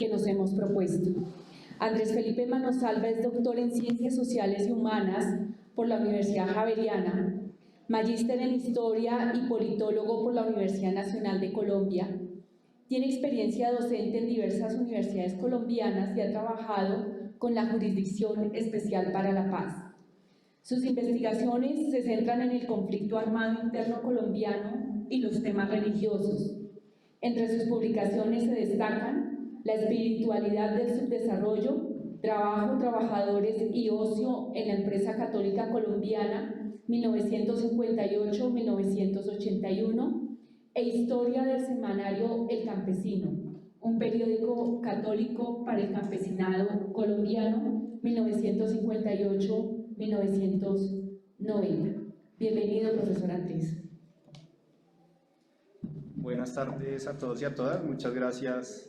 que nos hemos propuesto. Andrés Felipe Manosalva es doctor en Ciencias Sociales y Humanas por la Universidad Javeriana, magíster en Historia y politólogo por la Universidad Nacional de Colombia. Tiene experiencia docente en diversas universidades colombianas y ha trabajado con la Jurisdicción Especial para la Paz. Sus investigaciones se centran en el conflicto armado interno colombiano y los temas religiosos. Entre sus publicaciones se destacan La espiritualidad del subdesarrollo, Trabajo, trabajadores y ocio en la empresa católica colombiana, 1958-1981, e Historia del semanario El Campesino, un periódico católico para el campesinado colombiano, 1958-1990. Bienvenido, profesor Andrés. Buenas tardes a todos y a todas. Muchas gracias,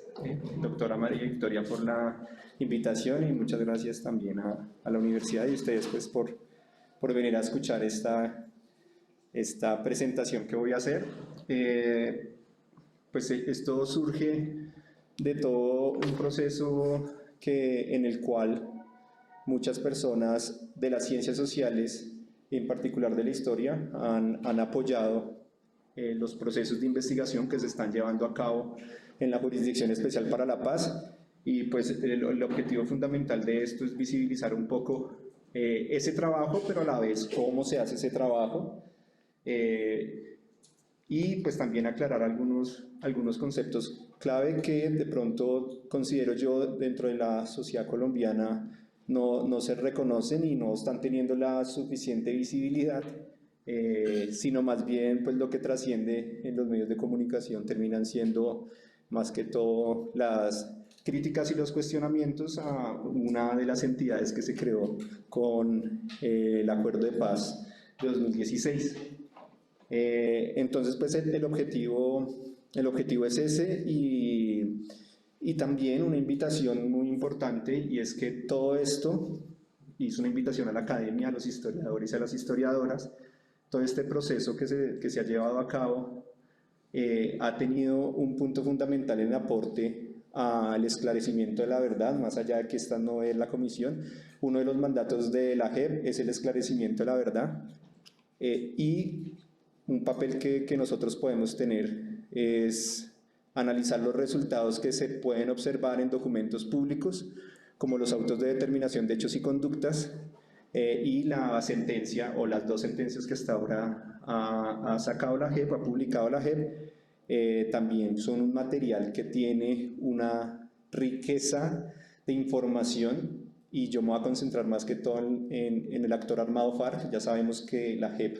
doctora María Victoria, por la invitación, y muchas gracias también a la universidad y a ustedes pues, por venir a escuchar esta presentación que voy a hacer. Pues esto surge de todo un proceso en el cual muchas personas de las ciencias sociales, en particular de la historia, han apoyado los procesos de investigación que se están llevando a cabo en la Jurisdicción Especial para la Paz, y pues el objetivo fundamental de esto es visibilizar un poco ese trabajo, pero a la vez cómo se hace ese trabajo, y pues también aclarar algunos conceptos clave que de pronto considero yo dentro de la sociedad colombiana no se reconocen y no están teniendo la suficiente visibilidad, sino más bien pues lo que trasciende en los medios de comunicación terminan siendo más que todo las críticas y los cuestionamientos a una de las entidades que se creó con el Acuerdo de Paz de 2016. Entonces pues el objetivo es ese, y también una invitación muy importante, y es que todo esto hizo una invitación a la academia, a los historiadores y a las historiadoras. Todo este proceso que se ha llevado a cabo ha tenido un punto fundamental en el aporte al esclarecimiento de la verdad, más allá de que esta no es la comisión. Uno de los mandatos de la JEP es el esclarecimiento de la verdad, y un papel que nosotros podemos tener es analizar los resultados que se pueden observar en documentos públicos, como los autos de determinación de hechos y conductas, y la sentencia o las dos sentencias que hasta ahora ha sacado la JEP, ha publicado la JEP, también son un material que tiene una riqueza de información, y yo me voy a concentrar más que todo en el actor armado FARC. Ya sabemos que la JEP,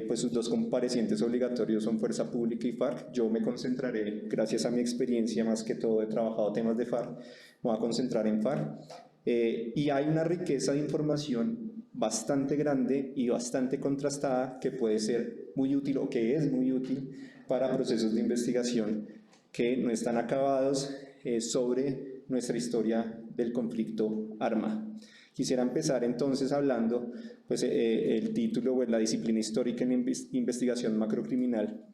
pues sus dos comparecientes obligatorios son Fuerza Pública y FARC. Yo me concentraré, gracias a mi experiencia, más que todo he trabajado temas de FARC, me voy a concentrar en FARC. Y hay una riqueza de información bastante grande y bastante contrastada que puede ser muy útil, o que es muy útil para procesos de investigación que no están acabados sobre nuestra historia del conflicto armado. Quisiera empezar entonces hablando, pues el título, pues la disciplina histórica en investigación macrocriminal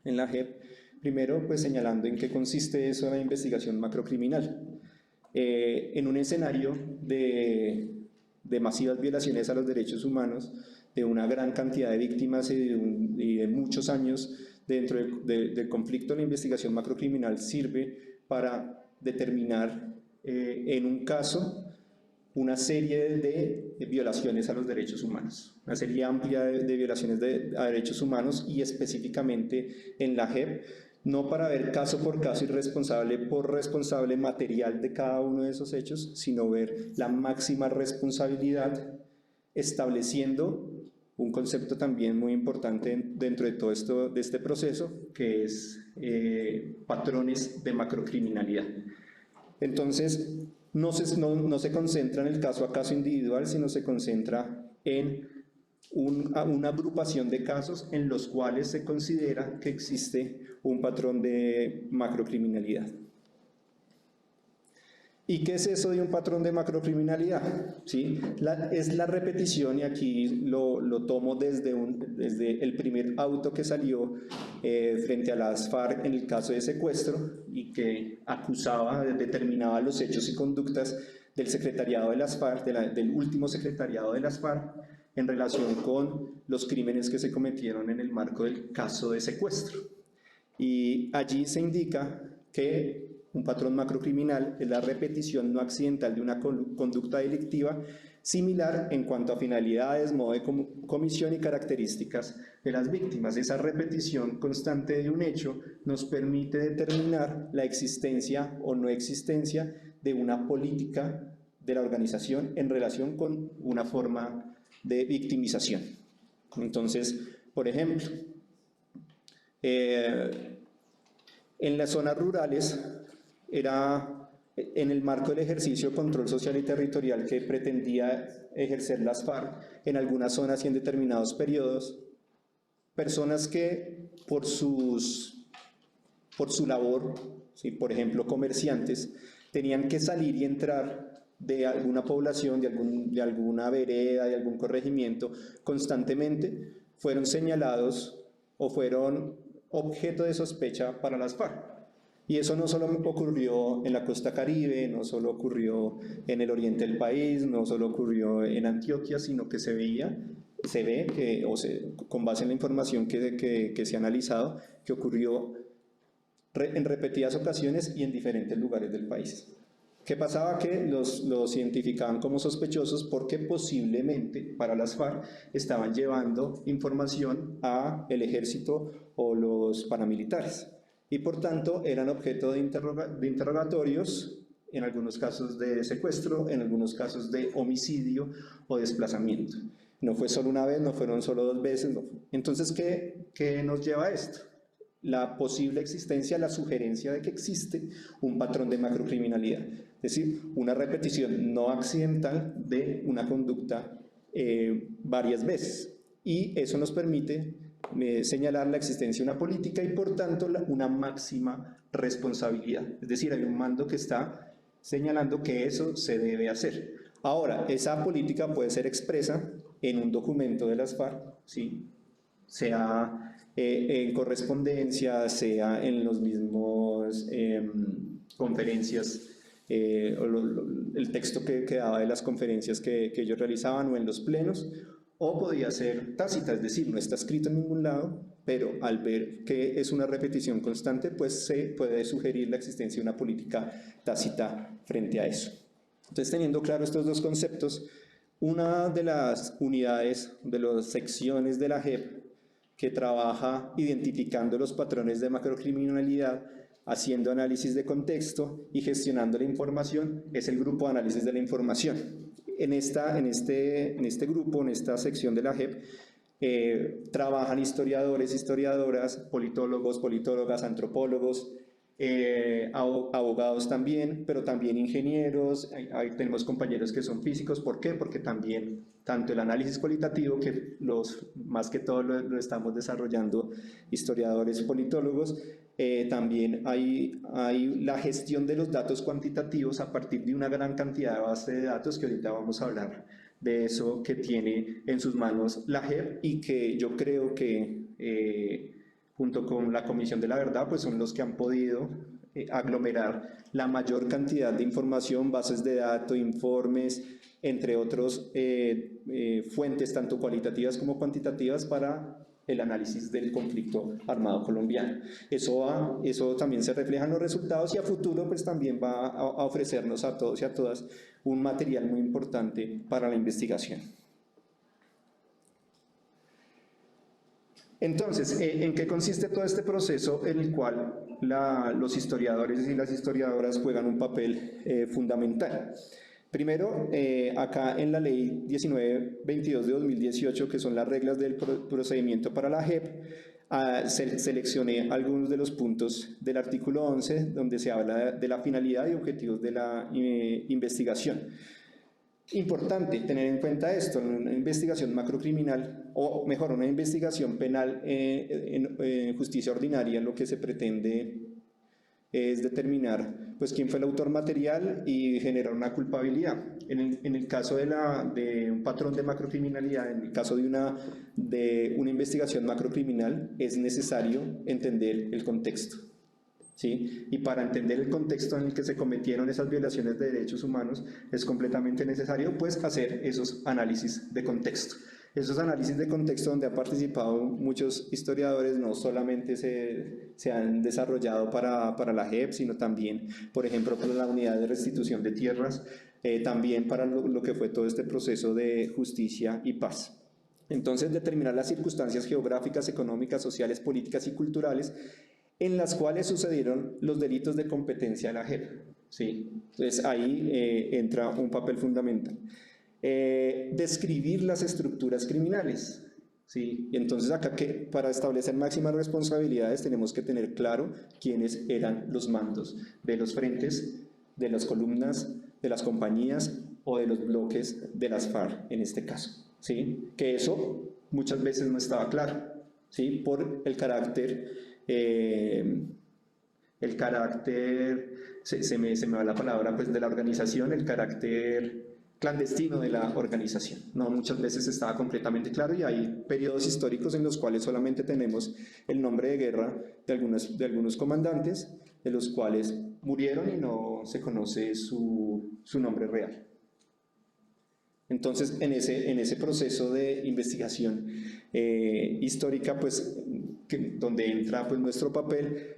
en la JEP. Primero, pues señalando en qué consiste eso de la investigación macrocriminal. En un escenario de masivas violaciones a los derechos humanos, de una gran cantidad de víctimas y de muchos años dentro del conflicto, la investigación macrocriminal sirve para determinar en un caso una serie de violaciones a los derechos humanos, una serie amplia de violaciones a derechos humanos, y específicamente en la JEP, no para ver caso por caso y responsable por responsable material de cada uno de esos hechos, sino ver la máxima responsabilidad, estableciendo un concepto también muy importante dentro de todo esto, de este proceso, que es patrones de macrocriminalidad. Entonces, no se concentra en el caso a caso individual, sino se concentra en una agrupación de casos en los cuales se considera que existe un patrón de macrocriminalidad. ¿Y qué es eso de un patrón de macrocriminalidad? ¿Sí? Es la repetición, y aquí lo tomo desde el primer auto que salió frente a las FARC en el caso de secuestro y que acusaba, determinaba los hechos y conductas del secretariado de las FARC, del último secretariado de las FARC, en relación con los crímenes que se cometieron en el marco del caso de secuestro. Y allí se indica que un patrón macrocriminal es la repetición no accidental de una conducta delictiva similar en cuanto a finalidades, modo de comisión y características de las víctimas. Esa repetición constante de un hecho nos permite determinar la existencia o no existencia de una política de la organización en relación con una forma de victimización. Entonces, por ejemplo, en las zonas rurales era en el marco del ejercicio de control social y territorial que pretendía ejercer las FARC en algunas zonas y en determinados periodos, personas que por su labor, ¿sí? Por ejemplo comerciantes, tenían que salir y entrar de alguna población, de alguna vereda, de algún corregimiento, constantemente fueron señalados o fueron objeto de sospecha para las FARC. Y eso no solo ocurrió en la costa Caribe, no solo ocurrió en el oriente del país, no solo ocurrió en Antioquia, sino que se ve que, con base en la información que se ha analizado, que ocurrió en repetidas ocasiones y en diferentes lugares del país. ¿Qué pasaba? Que los identificaban como sospechosos porque posiblemente para las FARC estaban llevando información al ejército o los paramilitares y por tanto eran objeto de interrogatorios, en algunos casos de secuestro, en algunos casos de homicidio o desplazamiento. No fue solo una vez, no fueron solo 2 veces. No. Entonces, ¿qué nos lleva a esto? La posible existencia, la sugerencia de que existe un patrón de macrocriminalidad, es decir, una repetición no accidental de una conducta varias veces. Y eso nos permite señalar la existencia de una política y por tanto una máxima responsabilidad. Es decir, hay un mando que está señalando que eso se debe hacer. Ahora, esa política puede ser expresa en un documento de las FARC, ¿sí? Sea en correspondencia, sea en los mismos conferencias, el texto que daba de las conferencias que ellos realizaban o en los plenos, o podía ser tácita, es decir, no está escrito en ningún lado, pero al ver que es una repetición constante, pues se puede sugerir la existencia de una política tácita frente a eso. Entonces, teniendo claro estos dos conceptos, una de las unidades, de las secciones de la JEP que trabaja identificando los patrones de macrocriminalidad, haciendo análisis de contexto y gestionando la información, es el grupo de análisis de la información. En este grupo, en esta sección de la JEP, trabajan historiadores, historiadoras, politólogos, politólogas, antropólogos, abogados también, pero también ingenieros. Ahí tenemos compañeros que son físicos. ¿Por qué? Porque también tanto el análisis cualitativo, que más que todo lo estamos desarrollando historiadores, politólogos, también hay la gestión de los datos cuantitativos a partir de una gran cantidad de bases de datos, que ahorita vamos a hablar de eso, que tiene en sus manos la JEP y que yo creo que junto con la Comisión de la Verdad, pues son los que han podido aglomerar la mayor cantidad de información, bases de datos, informes, entre otros fuentes tanto cualitativas como cuantitativas para el análisis del conflicto armado colombiano. Eso también se refleja en los resultados y a futuro pues también va a ofrecernos a todos y a todas un material muy importante para la investigación. Entonces, ¿en qué consiste todo este proceso en el cual los historiadores y las historiadoras juegan un papel fundamental? Primero, acá en la ley 1922 de 2018, que son las reglas del procedimiento para la JEP, seleccioné algunos de los puntos del artículo 11, donde se habla de la finalidad y objetivos de la investigación. Importante tener en cuenta esto, una investigación macrocriminal, o mejor, una investigación penal en justicia ordinaria, lo que se pretende es determinar pues, quién fue el autor material y generar una culpabilidad. En el caso de un patrón de macrocriminalidad, en el caso de una investigación macrocriminal, es necesario entender el contexto. ¿Sí? Y para entender el contexto en el que se cometieron esas violaciones de derechos humanos, es completamente necesario pues, hacer esos análisis de contexto. Esos análisis de contexto donde han participado muchos historiadores no solamente se han desarrollado para la JEP, sino también, por ejemplo, para la Unidad de Restitución de Tierras, también para lo que fue todo este proceso de justicia y paz. Entonces, determinar las circunstancias geográficas, económicas, sociales, políticas y culturales en las cuales sucedieron los delitos de competencia de la JEP. ¿Sí? Entonces, ahí entra un papel fundamental. Describir las estructuras criminales. ¿Sí? Y entonces acá para establecer máximas responsabilidades tenemos que tener claro quiénes eran los mandos de los frentes, de las columnas, de las compañías o de los bloques de las FARC en este caso. ¿Sí? Que eso muchas veces no estaba claro, ¿sí? Por el carácter, se me va la palabra, pues de la organización, el carácter clandestino de la organización. No, muchas veces estaba completamente claro y hay periodos históricos en los cuales solamente tenemos el nombre de guerra de algunos comandantes, de los cuales murieron y no se conoce su nombre real. Entonces, en ese proceso de investigación histórica, pues, donde entra pues, nuestro papel,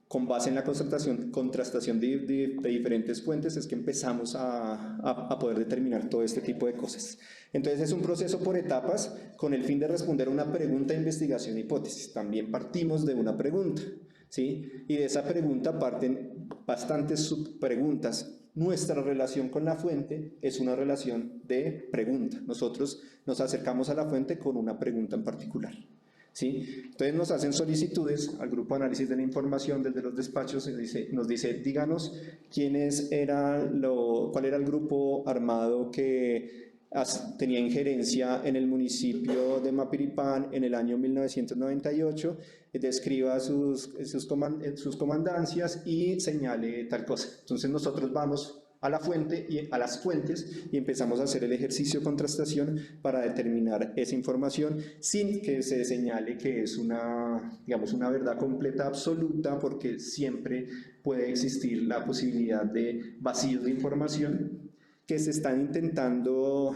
con base en la contrastación de diferentes fuentes, es que empezamos a poder determinar todo este tipo de cosas. Entonces, es un proceso por etapas con el fin de responder a una pregunta de investigación e hipótesis. También partimos de una pregunta, ¿sí? Y de esa pregunta parten bastantes subpreguntas. Nuestra relación con la fuente es una relación de pregunta. Nosotros nos acercamos a la fuente con una pregunta en particular. ¿Sí? Entonces nos hacen solicitudes al grupo de análisis de la información desde los despachos, nos dice, díganos cuál era el grupo armado que tenía injerencia en el municipio de Mapiripán en el año 1998, describa sus comandancias y señale tal cosa. Entonces nosotros vamos a la fuente y a las fuentes y empezamos a hacer el ejercicio de contrastación para determinar esa información sin que se señale que es una verdad completa absoluta, porque siempre puede existir la posibilidad de vacíos de información que se están intentando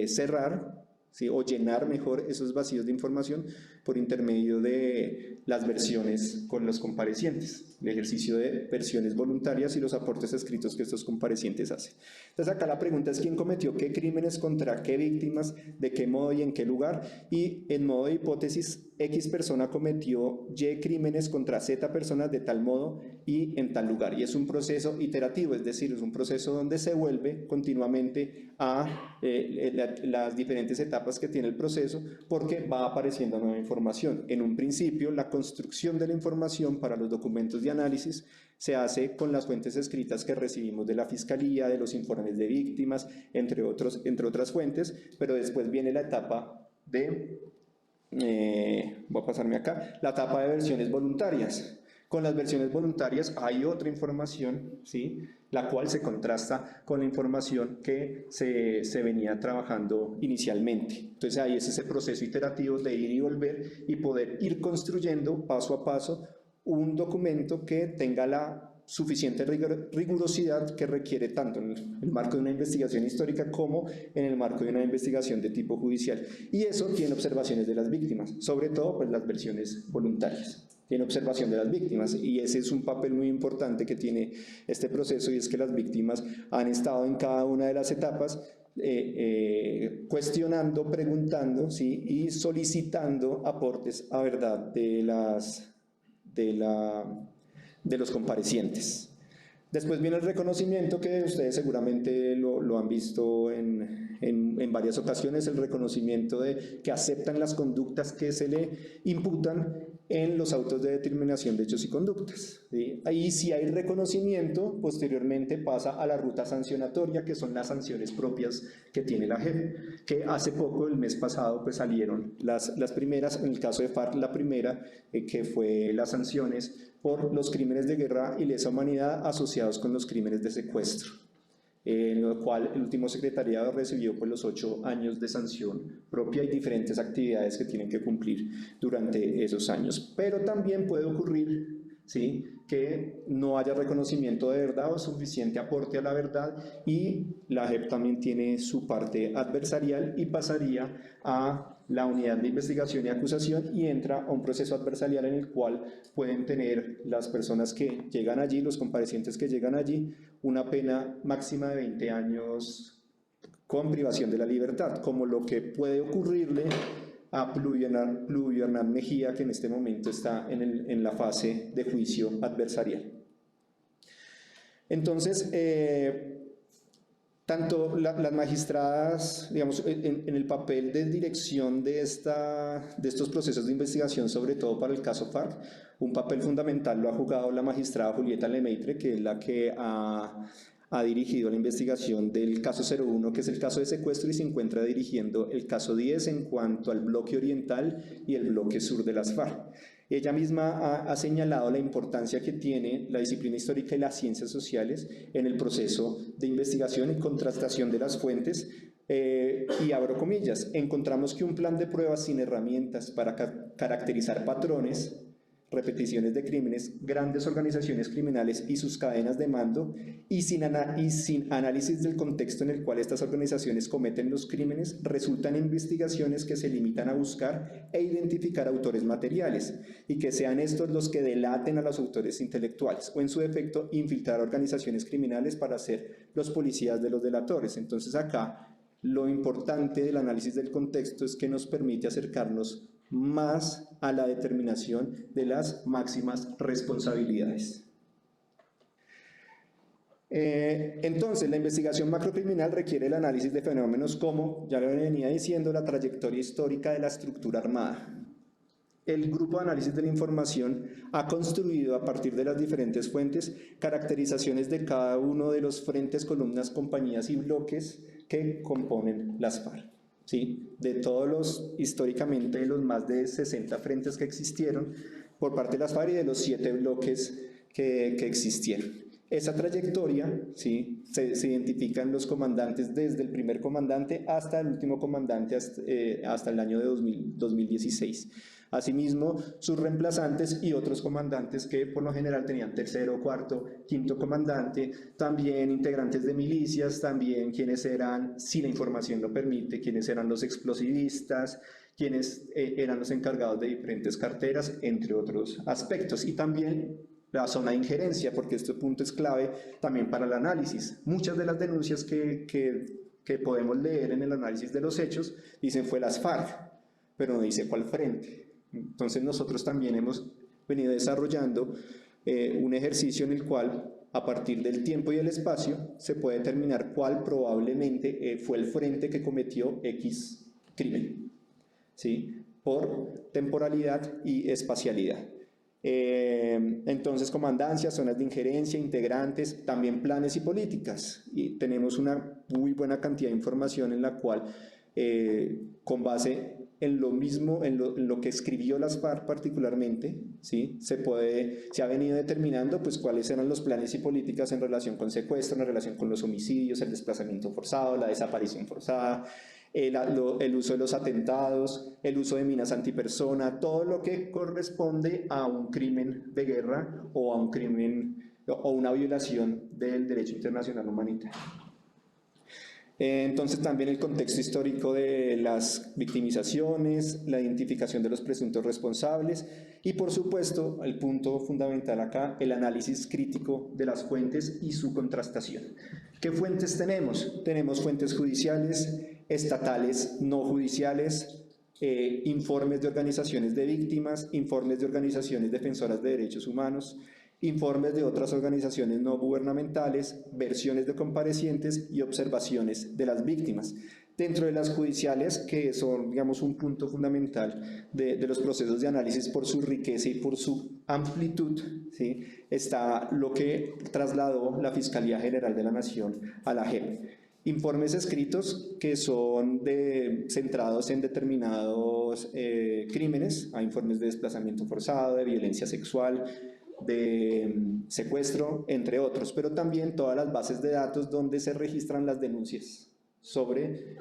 cerrar, ¿sí? O llenar mejor esos vacíos de información por intermedio de las versiones con los comparecientes, el ejercicio de versiones voluntarias y los aportes escritos que estos comparecientes hacen. Entonces acá la pregunta es quién cometió qué crímenes contra qué víctimas, de qué modo y en qué lugar, y en modo de hipótesis, X persona cometió Y crímenes contra Z personas de tal modo y en tal lugar. Y es un proceso iterativo, es decir, es un proceso donde se vuelve continuamente a las diferentes etapas que tiene el proceso, porque va apareciendo nueva información. En un principio, la construcción de la información para los documentos de análisis se hace con las fuentes escritas que recibimos de la Fiscalía, de los informes de víctimas, entre otras fuentes, pero después viene la etapa de... voy a pasarme acá, la etapa de versiones voluntarias. Con las versiones voluntarias hay otra información, ¿sí? La cual se contrasta con la información que se venía trabajando inicialmente. Entonces ahí es ese proceso iterativo de ir y volver y poder ir construyendo paso a paso un documento que tenga la suficiente rigurosidad que requiere tanto en el marco de una investigación histórica como en el marco de una investigación de tipo judicial. Y eso tiene observaciones de las víctimas, sobre todo pues las versiones voluntarias. Tiene observación de las víctimas y ese es un papel muy importante que tiene este proceso, y es que las víctimas han estado en cada una de las etapas cuestionando, preguntando, ¿sí? Y solicitando aportes a verdad de los comparecientes. Después viene el reconocimiento, que ustedes seguramente lo han visto en varias ocasiones, el reconocimiento de que aceptan las conductas que se le imputan en los autos de determinación de hechos y conductas, ¿sí? Ahí sí hay reconocimiento, posteriormente pasa a la ruta sancionatoria, que son las sanciones propias que tiene la JEP, que hace poco, el mes pasado, pues salieron las primeras, en el caso de FARC la primera, que fue las sanciones por los crímenes de guerra y lesa humanidad asociados con los crímenes de secuestro, en lo cual el último secretariado recibió pues, los 8 años de sanción propia y diferentes actividades que tienen que cumplir durante esos años. Pero también puede ocurrir, ¿sí?, que no haya reconocimiento de verdad o suficiente aporte a la verdad, y la JEP también tiene su parte adversarial y pasaría a la unidad de investigación y acusación y entra a un proceso adversarial en el cual pueden tener las personas que llegan allí, los comparecientes que llegan allí, una pena máxima de 20 años con privación de la libertad, como lo que puede ocurrirle a Pluvio Hernán Mejía, que en este momento está en la fase de juicio adversarial. Entonces, tanto las magistradas, digamos, en el papel de dirección de estos procesos de investigación, sobre todo para el caso FARC, un papel fundamental lo ha jugado la magistrada Julieta Lemaitre, que es la que ha dirigido la investigación del caso 01, que es el caso de secuestro, y se encuentra dirigiendo el caso 10 en cuanto al bloque oriental y el bloque sur de las FARC. Ella misma ha señalado la importancia que tiene la disciplina histórica y las ciencias sociales en el proceso de investigación y contrastación de las fuentes, y abro comillas, encontramos que un plan de pruebas sin herramientas para caracterizar patrones, repeticiones de crímenes, grandes organizaciones criminales y sus cadenas de mando, y sin análisis del contexto en el cual estas organizaciones cometen los crímenes, resultan investigaciones que se limitan a buscar e identificar autores materiales, y que sean estos los que delaten a los autores intelectuales, o en su defecto, infiltrar organizaciones criminales para ser los policías de los delatores. Entonces acá lo importante del análisis del contexto es que nos permite acercarnos más a la determinación de las máximas responsabilidades. Entonces, la investigación macrocriminal requiere el análisis de fenómenos como, ya lo venía diciendo, la trayectoria histórica de la estructura armada. El grupo de análisis de la información ha construido a partir de las diferentes fuentes caracterizaciones de cada uno de los frentes, columnas, compañías y bloques que componen las FARC. ¿Sí? De todos los, históricamente, los más de 60 frentes que existieron por parte de las FARC y de los 7 bloques que existieron. Esa trayectoria, ¿sí?, se identifican los comandantes desde el primer comandante hasta el último comandante, hasta el año de 2016. Asimismo, sus reemplazantes y otros comandantes que por lo general tenían tercero, cuarto, quinto comandante, también integrantes de milicias, también quienes eran, si la información lo permite, quienes eran los explosivistas, quienes eran los encargados de diferentes carteras, entre otros aspectos. Y también la zona de injerencia, porque este punto es clave también para el análisis. Muchas de las denuncias que podemos leer en el análisis de los hechos dicen fue las FARC, pero no dice cuál frente. Entonces nosotros también hemos venido desarrollando un ejercicio en el cual, a partir del tiempo y el espacio, se puede determinar cuál probablemente fue el frente que cometió X crimen, ¿sí?, por temporalidad y espacialidad. Entonces, comandancias, zonas de injerencia, integrantes, también planes y políticas. Y tenemos una muy buena cantidad de información en la cual, con base en lo mismo, en lo que escribió las FARC particularmente, ¿sí?, se ha venido determinando pues cuáles eran los planes y políticas en relación con secuestro, en relación con los homicidios, el desplazamiento forzado, la desaparición forzada, el uso de los atentados, el uso de minas antipersona, todo lo que corresponde a un crimen de guerra o a un crimen o una violación del derecho internacional humanitario. Entonces también el contexto histórico de las victimizaciones, la identificación de los presuntos responsables y, por supuesto, el punto fundamental acá, el análisis crítico de las fuentes y su contrastación. ¿Qué fuentes tenemos? Tenemos fuentes judiciales, estatales, no judiciales, informes de organizaciones de víctimas, informes de organizaciones defensoras de derechos humanos, informes de otras organizaciones no gubernamentales, versiones de comparecientes y observaciones de las víctimas. Dentro de las judiciales, que son, digamos, un punto fundamental de los procesos de análisis por su riqueza y por su amplitud, ¿sí?, está lo que trasladó la Fiscalía General de la Nación a la JEP. Informes escritos que son centrados en determinados crímenes, hay informes de desplazamiento forzado, de violencia sexual, secuestro, entre otros, pero también todas las bases de datos donde se registran las denuncias sobre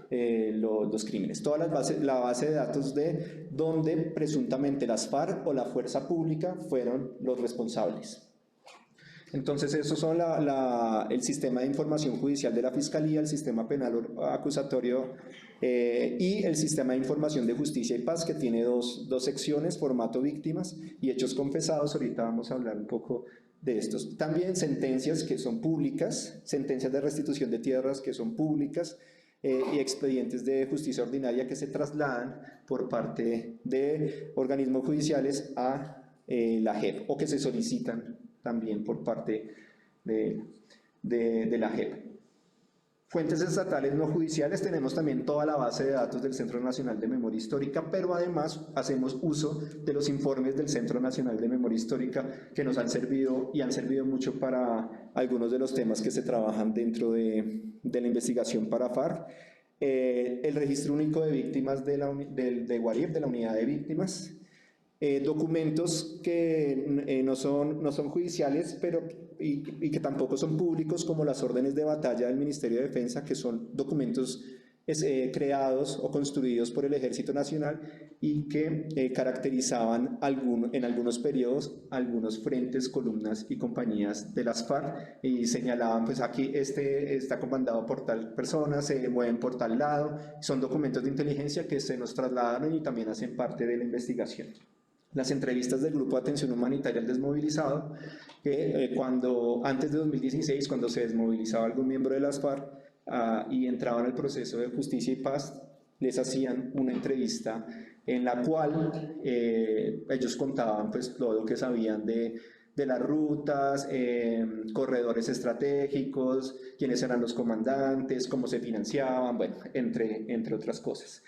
los crímenes. La base de datos de donde presuntamente las FARC o la fuerza pública fueron los responsables. Entonces, esos son el sistema de información judicial de la Fiscalía, el sistema penal acusatorio y el sistema de información de justicia y paz, que tiene dos secciones, formato víctimas y hechos confesados. Ahorita vamos a hablar un poco de estos. También sentencias que son públicas, sentencias de restitución de tierras que son públicas, y expedientes de justicia ordinaria que se trasladan por parte de organismos judiciales a la JEP, o que se solicitan también por parte de la JEP. Fuentes estatales no judiciales, tenemos también toda la base de datos del Centro Nacional de Memoria Histórica, pero además hacemos uso de los informes del Centro Nacional de Memoria Histórica, que nos han servido y han servido mucho para algunos de los temas que se trabajan dentro de la investigación para FARC. El registro único de víctimas de UARIF, de la unidad de víctimas. Documentos que no son judiciales, pero y que tampoco son públicos, como las órdenes de batalla del Ministerio de Defensa, que son documentos creados o construidos por el Ejército Nacional y que caracterizaban en algunos periodos algunos frentes, columnas y compañías de las FARC, y señalaban, pues aquí está comandado por tal persona, se mueven por tal lado. Son documentos de inteligencia que se nos trasladaron y también hacen parte de la investigación. Las entrevistas del Grupo de Atención Humanitaria al Desmovilizado, que antes de 2016, cuando se desmovilizaba algún miembro de las FARC y entraban al proceso de justicia y paz, les hacían una entrevista en la cual ellos contaban pues todo lo que sabían de las rutas, corredores estratégicos, quiénes eran los comandantes, cómo se financiaban, bueno, entre otras cosas.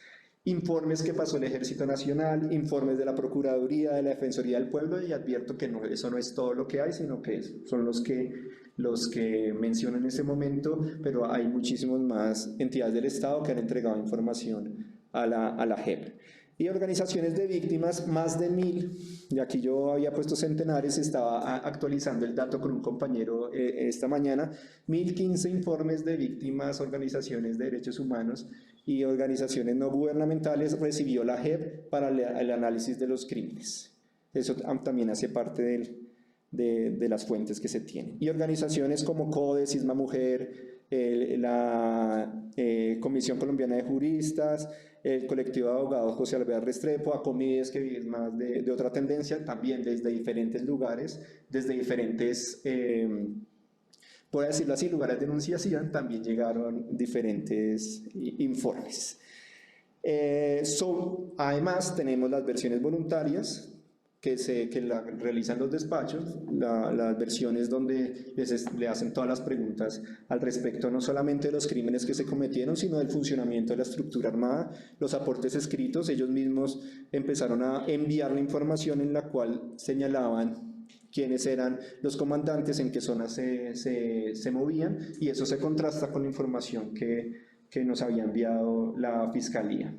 Informes que pasó el Ejército Nacional, informes de la Procuraduría, de la Defensoría del Pueblo, y advierto que eso no es todo lo que hay, sino que son los que menciono en este momento, pero hay muchísimas más entidades del Estado que han entregado información a la JEP. Y organizaciones de víctimas, más de 1000, y aquí yo había puesto centenares, estaba actualizando el dato con un compañero esta mañana, 1015 informes de víctimas, organizaciones de derechos humanos y organizaciones no gubernamentales recibió la JEP para el análisis de los crímenes. Eso también hace parte de las fuentes que se tienen. Y organizaciones como CODE, Cisma Mujer, la Comisión Colombiana de Juristas, el colectivo de abogados José Alvear Restrepo, ACOMIDES, que es más de otra tendencia, también desde diferentes lugares, desde diferentes, por decirlo así, lugares de enunciación, también llegaron diferentes informes. Además, tenemos las versiones voluntarias, que realizan los despachos, las versiones donde le hacen todas las preguntas al respecto, no solamente de los crímenes que se cometieron, sino del funcionamiento de la estructura armada, los aportes escritos. Ellos mismos empezaron a enviar la información en la cual señalaban quiénes eran los comandantes, en qué zonas se movían, y eso se contrasta con la información que nos había enviado la Fiscalía.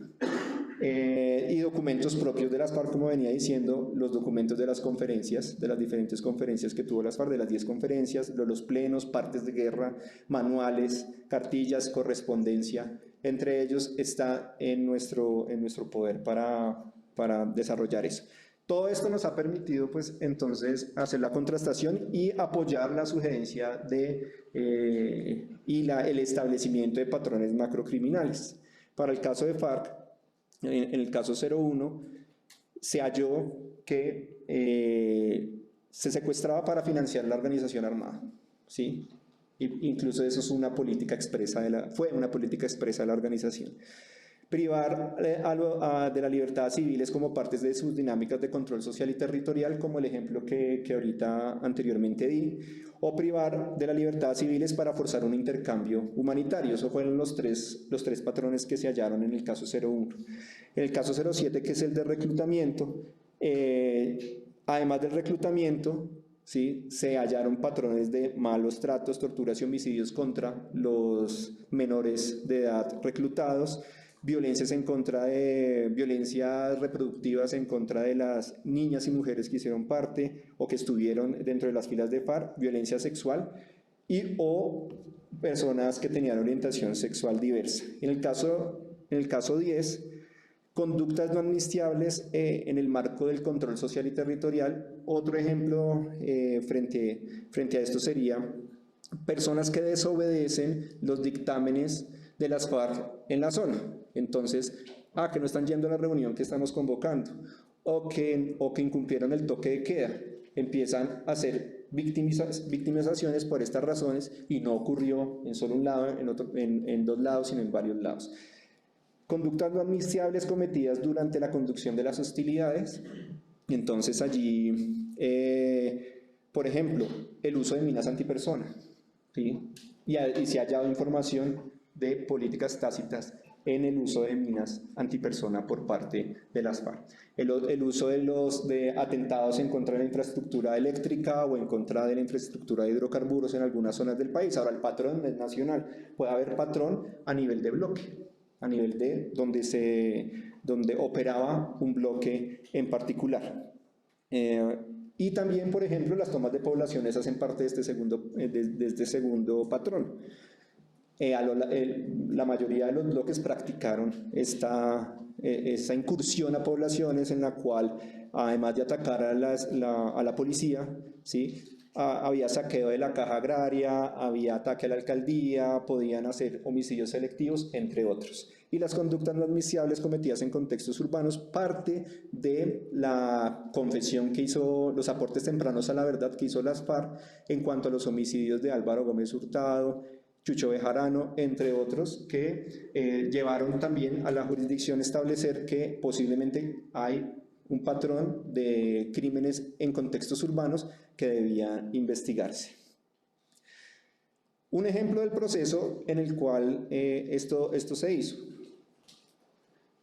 Y documentos propios de las FARC, como venía diciendo, los documentos de las conferencias, de las diferentes conferencias que tuvo las FARC, de las 10 conferencias, los plenos, partes de guerra, manuales, cartillas, correspondencia. Entre ellos está en nuestro poder para desarrollar eso. Todo esto nos ha permitido, pues, entonces, hacer la contrastación y apoyar la sugerencia el establecimiento de patrones macrocriminales. Para el caso de FARC, en el caso 01, se halló que se secuestraba para financiar la organización armada, ¿sí? Incluso eso es una política expresa fue una política expresa de la organización. Privar de la libertad a civiles como partes de sus dinámicas de control social y territorial, como el ejemplo que ahorita anteriormente di, o privar de la libertad a civiles para forzar un intercambio humanitario. Esos fueron los tres patrones que se hallaron en el caso 01. En el caso 07, que es el de reclutamiento, además del reclutamiento, ¿sí?, se hallaron patrones de malos tratos, torturas y homicidios contra los menores de edad reclutados, violencias violencias reproductivas en contra de las niñas y mujeres que hicieron parte o que estuvieron dentro de las filas de FARC, violencia sexual o personas que tenían orientación sexual diversa. En el caso 10, conductas no amnistiables en el marco del control social y territorial. Otro ejemplo frente a esto sería personas que desobedecen los dictámenes de las FARC en la zona. Entonces, que no están yendo a la reunión que estamos convocando, o que incumplieron el toque de queda. Empiezan a hacer victimizaciones por estas razones y no ocurrió en solo un lado, en dos lados, sino en varios lados. Conductas no amnistiables cometidas durante la conducción de las hostilidades. Entonces allí, por ejemplo, el uso de minas antipersona, ¿sí? Y se ha hallado información de políticas tácitas en el uso de minas antipersona por parte de las FARC. El uso de atentados en contra de la infraestructura eléctrica o en contra de la infraestructura de hidrocarburos en algunas zonas del país. Ahora, el patrón es nacional. Puede haber patrón a nivel de bloque, a nivel de donde operaba un bloque en particular. Y también, por ejemplo, las tomas de poblaciones hacen parte de este segundo patrón. La mayoría de los bloques practicaron esta incursión a poblaciones en la cual, además de atacar a la policía, ¿sí? Había saqueo de la caja agraria, había ataque a la alcaldía, podían hacer homicidios selectivos, entre otros. Y las conductas no admisibles cometidas en contextos urbanos, parte de la confesión que hizo, los aportes tempranos a la verdad que hizo las FARC en cuanto a los homicidios de Álvaro Gómez Hurtado, Chucho Bejarano, entre otros, que llevaron también a la jurisdicción establecer que posiblemente hay un patrón de crímenes en contextos urbanos que debían investigarse. Un ejemplo del proceso en el cual esto se hizo.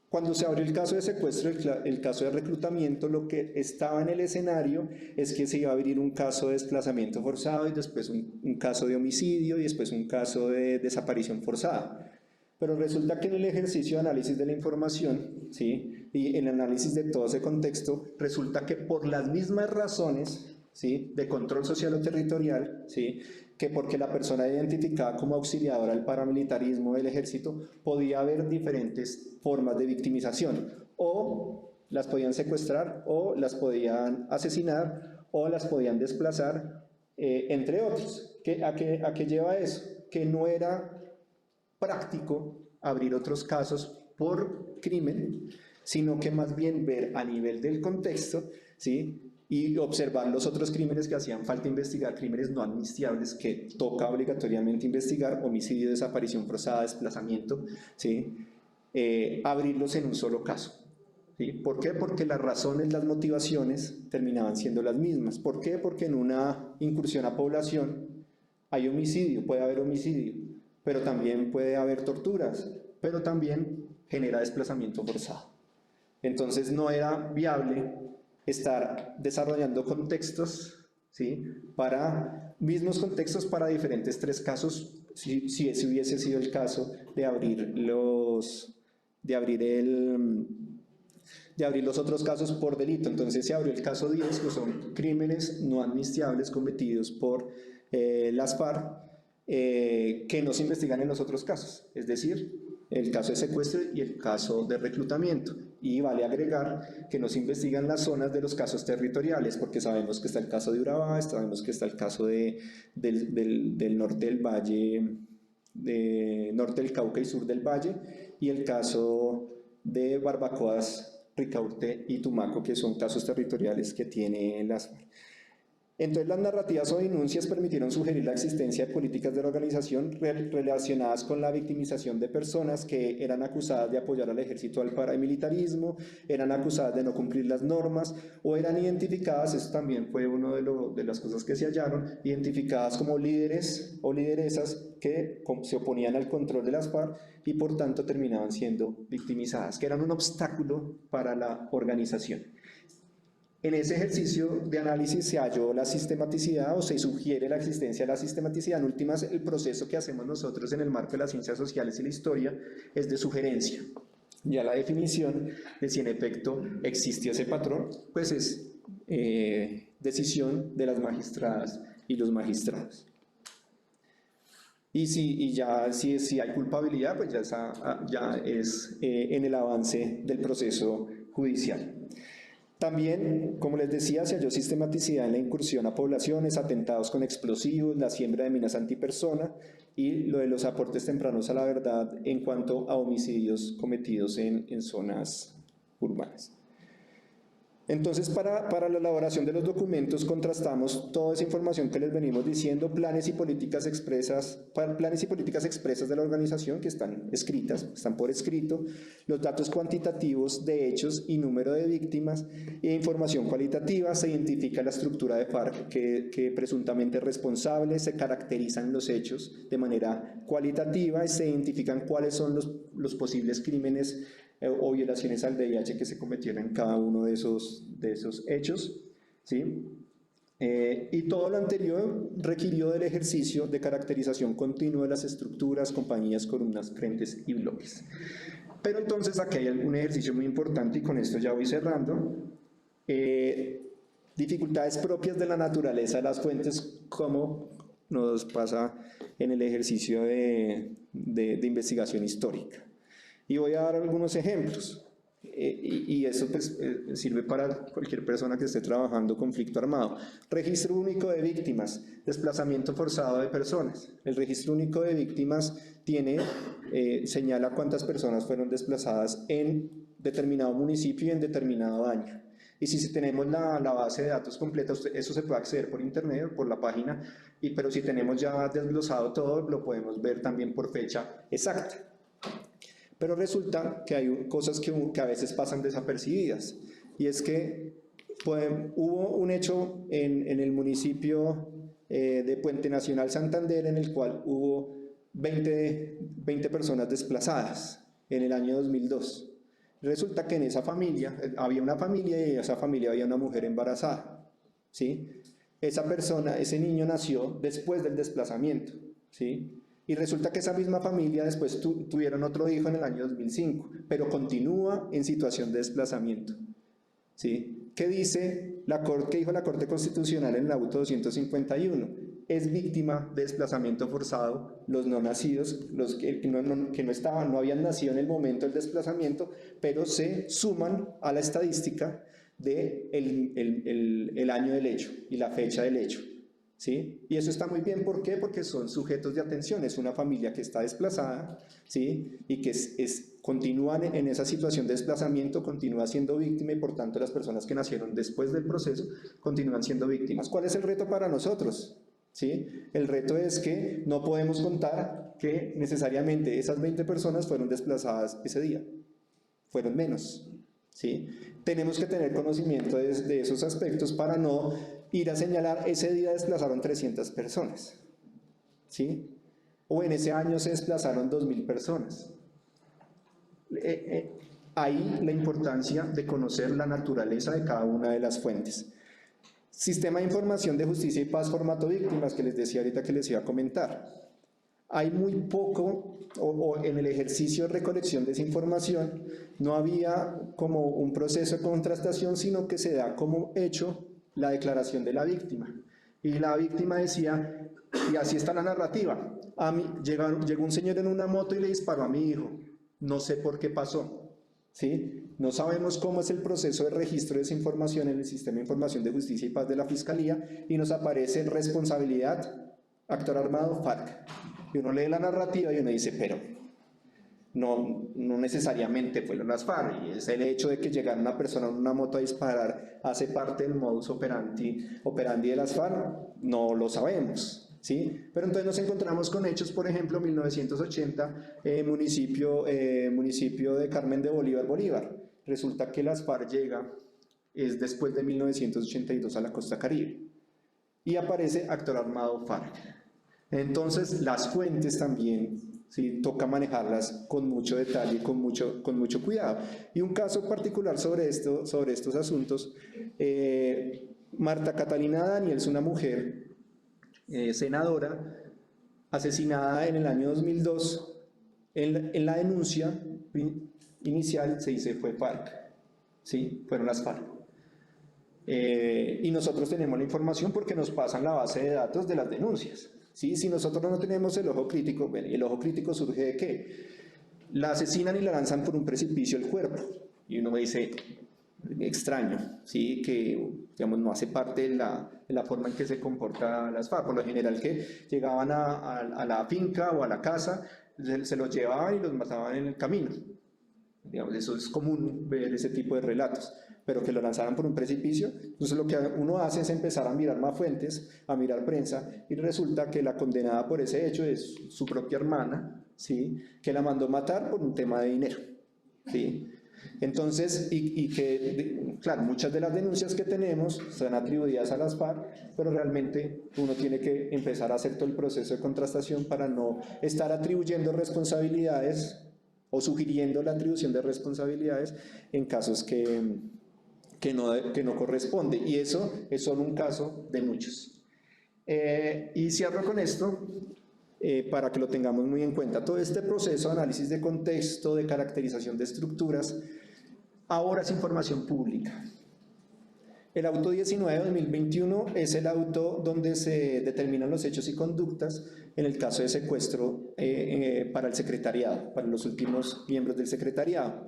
Cuando se abrió el caso de secuestro, el caso de reclutamiento, lo que estaba en el escenario es que se iba a abrir un caso de desplazamiento forzado y después un caso de homicidio y después un caso de desaparición forzada. Pero resulta que en el ejercicio de análisis de la información, ¿sí? Y en el análisis de todo ese contexto, resulta que por las mismas razones, ¿sí? De control social o territorial, ¿sí? Que porque la persona identificada como auxiliadora del paramilitarismo del ejército, podía haber diferentes formas de victimización, o las podían secuestrar, o las podían asesinar, o las podían desplazar, entre otros. ¿A qué lleva eso? Que no era práctico abrir otros casos por crimen, sino que más bien ver a nivel del contexto, ¿sí? Y observar los otros crímenes que hacían falta investigar, crímenes no amnistiables que toca obligatoriamente investigar, homicidio, desaparición forzada, desplazamiento, ¿sí? Abrirlos en un solo caso. ¿Sí? ¿Por qué? Porque las razones, las motivaciones terminaban siendo las mismas. ¿Por qué? Porque en una incursión a población hay homicidio, puede haber homicidio, pero también puede haber torturas, pero también genera desplazamiento forzado. Entonces no era viable estar desarrollando contextos, ¿sí? Mismos contextos para diferentes tres casos, si ese hubiese sido el caso de abrir los otros casos por delito. Entonces se abrió el caso 10, que son crímenes no amnistiables cometidos por las FARC, que no se investigan en los otros casos, es decir, el caso de secuestro y el caso de reclutamiento. Y vale agregar que no se investigan las zonas de los casos territoriales, porque sabemos que está el caso de Urabá, sabemos que está el caso del norte del Valle, norte del Cauca y sur del Valle, y el caso de Barbacoas, Ricaurte y Tumaco, que son casos territoriales que tiene las FARC. Entonces, las narrativas o denuncias permitieron sugerir la existencia de políticas de la organización relacionadas con la victimización de personas que eran acusadas de apoyar al ejército al paramilitarismo, eran acusadas de no cumplir las normas o eran identificadas, eso también fue una de las cosas que se hallaron, identificadas como líderes o lideresas que se oponían al control de las FARC y por tanto terminaban siendo victimizadas, que eran un obstáculo para la organización. En ese ejercicio de análisis se halló la sistematicidad o se sugiere la existencia de la sistematicidad. En últimas, el proceso que hacemos nosotros en el marco de las ciencias sociales y la historia es de sugerencia. Ya la definición de si en efecto existió ese patrón, pues es decisión de las magistradas y los magistrados. Y si hay culpabilidad, pues ya es en el avance del proceso judicial. También, como les decía, se halló sistematicidad en la incursión a poblaciones, atentados con explosivos, la siembra de minas antipersona y lo de los aportes tempranos a la verdad en cuanto a homicidios cometidos en zonas urbanas. Entonces, para la elaboración de los documentos contrastamos toda esa información que les venimos diciendo, planes y políticas expresas de la organización que están escritas, están por escrito, los datos cuantitativos de hechos y número de víctimas, e información cualitativa. Se identifica la estructura de FARC que presuntamente es responsable, se caracterizan los hechos de manera cualitativa y se identifican cuáles son los posibles crímenes o violaciones al VIH que se cometieron en cada uno de esos hechos, ¿sí? Y todo lo anterior requirió del ejercicio de caracterización continua de las estructuras, compañías, columnas, frentes y bloques. Pero entonces aquí hay un ejercicio muy importante y con esto ya voy cerrando. Dificultades propias de la naturaleza de las fuentes, como nos pasa en el ejercicio de investigación histórica. Y voy a dar algunos ejemplos, y eso pues, sirve para cualquier persona que esté trabajando conflicto armado. Registro único de víctimas, desplazamiento forzado de personas. El registro único de víctimas señala cuántas personas fueron desplazadas en determinado municipio y en determinado año. Y si tenemos la base de datos completa, eso se puede acceder por internet o por la página, pero si tenemos ya desglosado todo, lo podemos ver también por fecha exacta. Pero resulta que hay cosas que a veces pasan desapercibidas, y es que hubo un hecho en el municipio de Puente Nacional Santander en el cual hubo 20 personas desplazadas en el año 2002. Resulta que en esa familia, había una familia y en esa familia había una mujer embarazada, ¿sí? Ese niño nació después del desplazamiento, ¿sí? Y resulta que esa misma familia después tuvieron otro hijo en el año 2005, pero continúa en situación de desplazamiento, ¿sí? ¿Qué dijo la Corte Constitucional en el auto 251? Es víctima de desplazamiento forzado los no nacidos, los que no habían nacido en el momento del desplazamiento, pero se suman a la estadística del año del hecho y la fecha del hecho. ¿Sí? Y eso está muy bien, ¿por qué? Porque son sujetos de atención, es una familia que está desplazada, ¿sí? Y que continúan en esa situación de desplazamiento, continúa siendo víctima y por tanto las personas que nacieron después del proceso continúan siendo víctimas. ¿Cuál es el reto para nosotros? ¿Sí? El reto es que no podemos contar que necesariamente esas 20 personas fueron desplazadas ese día, fueron menos, ¿sí? Tenemos que tener conocimiento de esos aspectos para no ir a señalar ese día desplazaron 300 personas, ¿sí? O en ese año se desplazaron 2000 personas. Ahí la importancia de conocer la naturaleza de cada una de las fuentes. Sistema de información de justicia y paz formato víctimas, que les decía ahorita que les iba a comentar. Hay muy poco, o en el ejercicio de recolección de esa información, no había como un proceso de contrastación, sino que se da como hecho la declaración de la víctima. Y la víctima decía, y así está la narrativa, llegó un señor en una moto y le disparó a mi hijo, no sé por qué pasó, ¿sí? No sabemos cómo es el proceso de registro de esa información en el Sistema de Información de Justicia y Paz de la Fiscalía, y nos aparece responsabilidad, actor armado, FARC. Y uno lee la narrativa y uno dice, pero no necesariamente fueron las FARC, y es el hecho de que llegara una persona en una moto a disparar, hace parte del modus operandi de las FARC, no lo sabemos, ¿sí? Pero entonces nos encontramos con hechos, por ejemplo, 1980, municipio de Carmen de Bolívar. Resulta que las FARC es después de 1982 a la costa Caribe, y aparece actor armado FARC. Entonces las fuentes también, ¿sí? Toca manejarlas con mucho detalle y con mucho cuidado. Y un caso particular sobre estos asuntos, Marta Catalina Daniels, una mujer senadora, asesinada en el año 2002, en la denuncia inicial se dice fue FARC, ¿sí? Fueron las FARC. Y nosotros tenemos la información porque nos pasan la base de datos de las denuncias, ¿sí? Si nosotros no tenemos el ojo crítico, bueno, ¿y el ojo crítico surge de qué? La asesinan y la lanzan por un precipicio el cuerpo, y uno me dice, extraño, ¿sí? Que digamos, no hace parte de la forma en que se comportan las FARC. Por lo general que llegaban a la finca o a la casa, se los llevaban y los mataban en el camino. Digamos, eso es común ver ese tipo de relatos, pero que lo lanzaran por un precipicio. Entonces lo que uno hace es empezar a mirar más fuentes, a mirar prensa, y resulta que la condenada por ese hecho es su propia hermana, ¿sí? Que la mandó matar por un tema de dinero, ¿sí? Entonces, claro, muchas de las denuncias que tenemos son atribuidas a las FARC, pero realmente uno tiene que empezar a hacer todo el proceso de contrastación para no estar atribuyendo responsabilidades o sugiriendo la atribución de responsabilidades en casos que no corresponde. Y eso es solo un caso de muchos. Y cierro con esto. Para que lo tengamos muy en cuenta. Todo este proceso de análisis de contexto, de caracterización de estructuras, ahora es información pública. El auto 19/2021 es el auto donde se determinan los hechos y conductas en el caso de secuestro para el secretariado, para los últimos miembros del secretariado.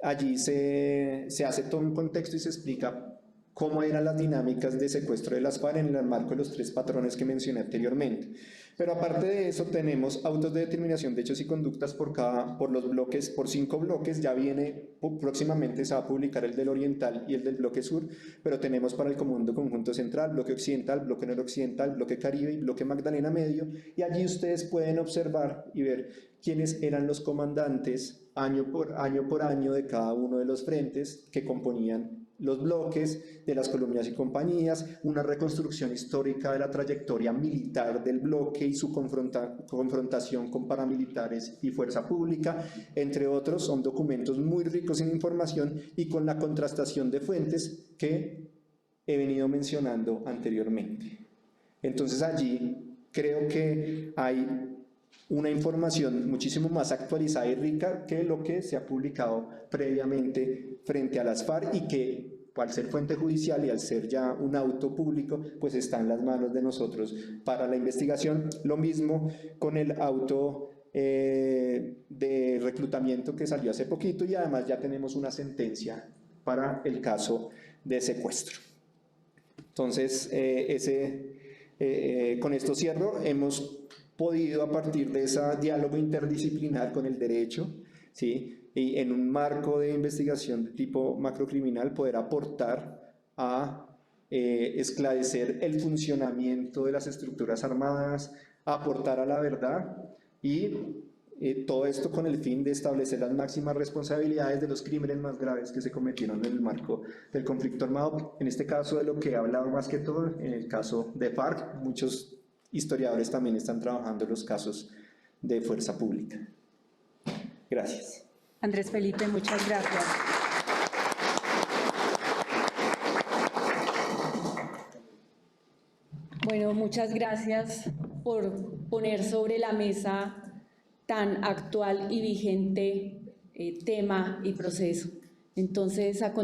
Allí se hace todo un contexto y se explica cómo eran las dinámicas de secuestro de las FARC en el marco de los 3 patrones que mencioné anteriormente. Pero aparte de eso tenemos autos de determinación de hechos y conductas por los bloques, por 5 bloques. Ya viene, próximamente se va a publicar el del oriental y el del bloque sur, pero tenemos para el comando conjunto central, bloque occidental, bloque noroccidental, bloque caribe y bloque Magdalena Medio, y allí ustedes pueden observar y ver quiénes eran los comandantes año por año de cada uno de los frentes que componían los bloques de las columnas y compañías, una reconstrucción histórica de la trayectoria militar del bloque y su confrontación con paramilitares y fuerza pública, entre otros. Son documentos muy ricos en información y con la contrastación de fuentes que he venido mencionando anteriormente. Entonces allí creo que hay una información muchísimo más actualizada y rica que lo que se ha publicado previamente frente a las FARC, y que al ser fuente judicial y al ser ya un auto público, pues está en las manos de nosotros para la investigación. Lo mismo con el auto de reclutamiento que salió hace poquito, y además ya tenemos una sentencia para el caso de secuestro. Entonces, con esto cierro. Hemos podido, a partir de ese diálogo interdisciplinar con el derecho, ¿sí?, y en un marco de investigación de tipo macrocriminal, poder aportar a esclarecer el funcionamiento de las estructuras armadas, aportar a la verdad, y todo esto con el fin de establecer las máximas responsabilidades de los crímenes más graves que se cometieron en el marco del conflicto armado. En este caso, de lo que he hablado más que todo, en el caso de FARC, muchos historiadores también están trabajando en los casos de fuerza pública. Gracias. Andrés Felipe, muchas gracias. Bueno, muchas gracias por poner sobre la mesa tan actual y vigente tema y proceso. Entonces, a continuación,